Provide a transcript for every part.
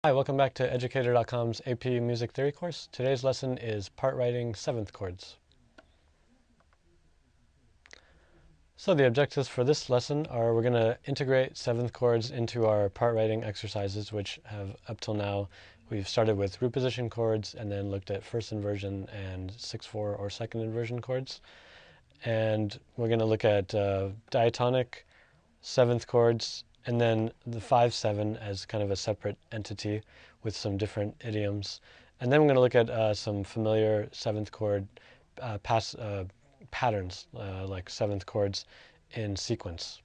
Hi, welcome back to Educator.com's AP Music Theory course. Today's lesson is part writing seventh chords. So the objectives for this lesson are we're going to integrate seventh chords into our part writing exercises, which have up till now we've started with root position chords and then looked at first inversion and 6/4 or second inversion chords. And we're going to look at diatonic seventh chords, and then the 5/7 as kind of a separate entity with some different idioms. And then we're going to look at some familiar seventh chord patterns, like seventh chords in sequence.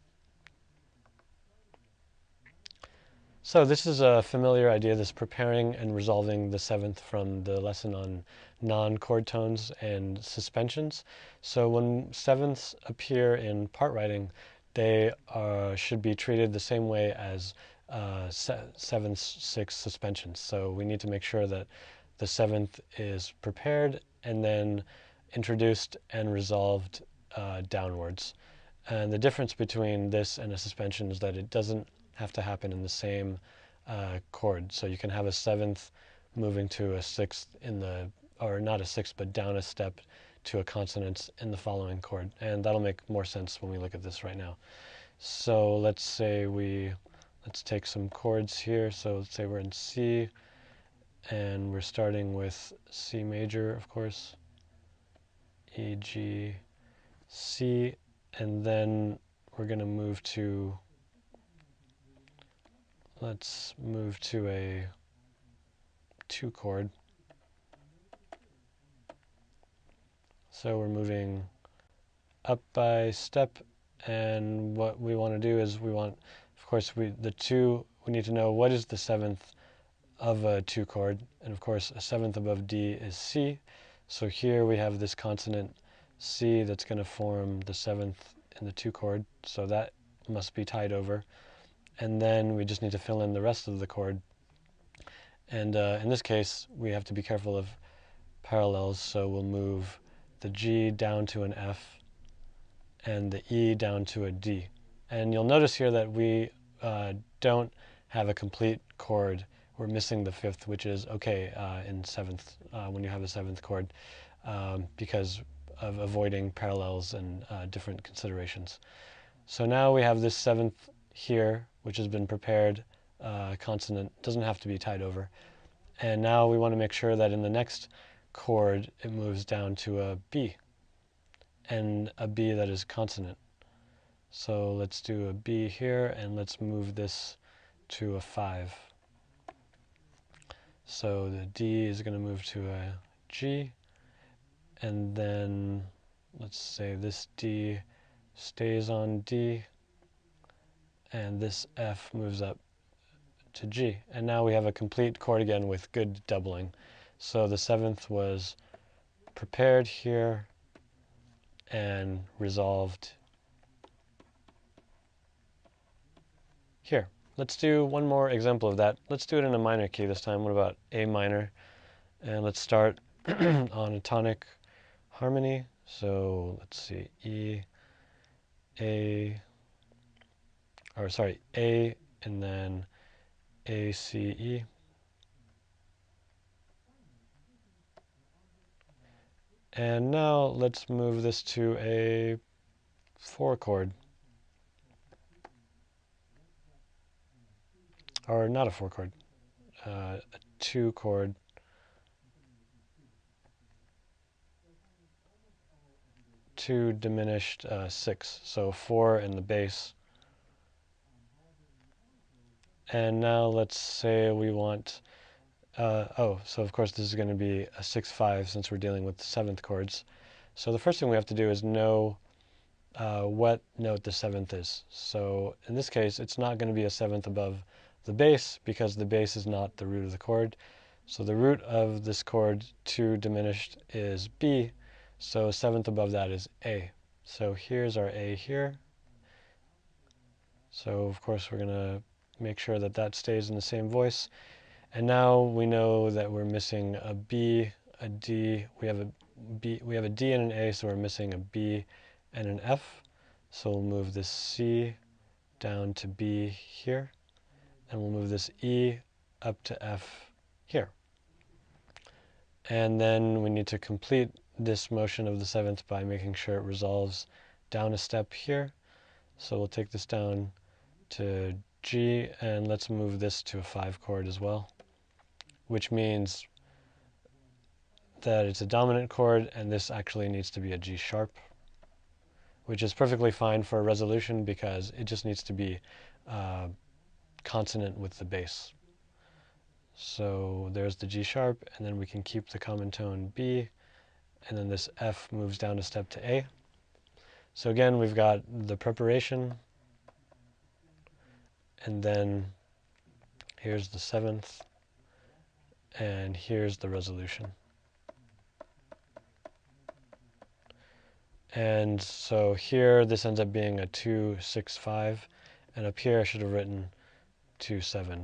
So this is a familiar idea, this preparing and resolving the seventh from the lesson on non-chord tones and suspensions. So when sevenths appear in part writing, they should be treated the same way as seventh, sixth suspensions. So we need to make sure that the seventh is prepared and then introduced and resolved downwards. And the difference between this and a suspension is that it doesn't have to happen in the same chord. So you can have a seventh moving to a sixth or not a sixth, but down a step to a consonant in the following chord. And that'll make more sense when we look at this right now. So let's take some chords here. So let's say we're in C, and we're starting with C major, of course, E, G, C, and then we're going to move to, let's move to a 2 chord. So we're moving up by step, and what we want to do is of course, we need to know what is the seventh of a 2 chord, and of course a seventh above D is C. So here we have this consonant C that's going to form the seventh in the 2 chord, so that must be tied over. And then we just need to fill in the rest of the chord. And in this case, we have to be careful of parallels, so we'll move the G down to an F and the E down to a D. And you'll notice here that we don't have a complete chord. We're missing the fifth, which is okay in seventh, when you have a seventh chord, because of avoiding parallels and different considerations. So now we have this seventh here, which has been prepared. Consonant doesn't have to be tied over. And now we want to make sure that in the next chord it moves down to a B, and a B that is consonant. So let's do a B here, and let's move this to a 5. So the D is going to move to a G, and then let's say this D stays on D, and this F moves up to G. And now we have a complete chord again with good doubling. So the seventh was prepared here and resolved here. Let's do one more example of that. Let's do it in a minor key this time. What about A minor? And let's start on a tonic harmony. So let's see, A, and then A, C, E. And now let's move this to a 4 chord. Or not a 4 chord, a 2 chord. Two diminished 6, so 4 in the bass. And now let's say we want, so of course this is going to be a 6/5 since we're dealing with 7th chords. So the first thing we have to do is know what note the 7th is. So in this case, it's not going to be a 7th above the bass because the bass is not the root of the chord. So the root of this chord 2 diminished is B, so 7th above that is A. So here's our A here. So of course we're going to make sure that that stays in the same voice. And now we know that we're missing a B, a D. We have a D and an A, so we're missing a B and an F. So we'll move this C down to B here, and we'll move this E up to F here. And then we need to complete this motion of the 7th by making sure it resolves down a step here. So we'll take this down to G, and let's move this to a 5 chord as well, which means that it's a dominant chord, and this actually needs to be a G sharp, which is perfectly fine for a resolution because it just needs to be consonant with the bass. So there's the G sharp, and then we can keep the common tone B, and then this F moves down a step to A. So again, we've got the preparation, and then here's the 7th, and here's the resolution. And so here, this ends up being a 2, 6, 5, and up here I should have written 2, 7,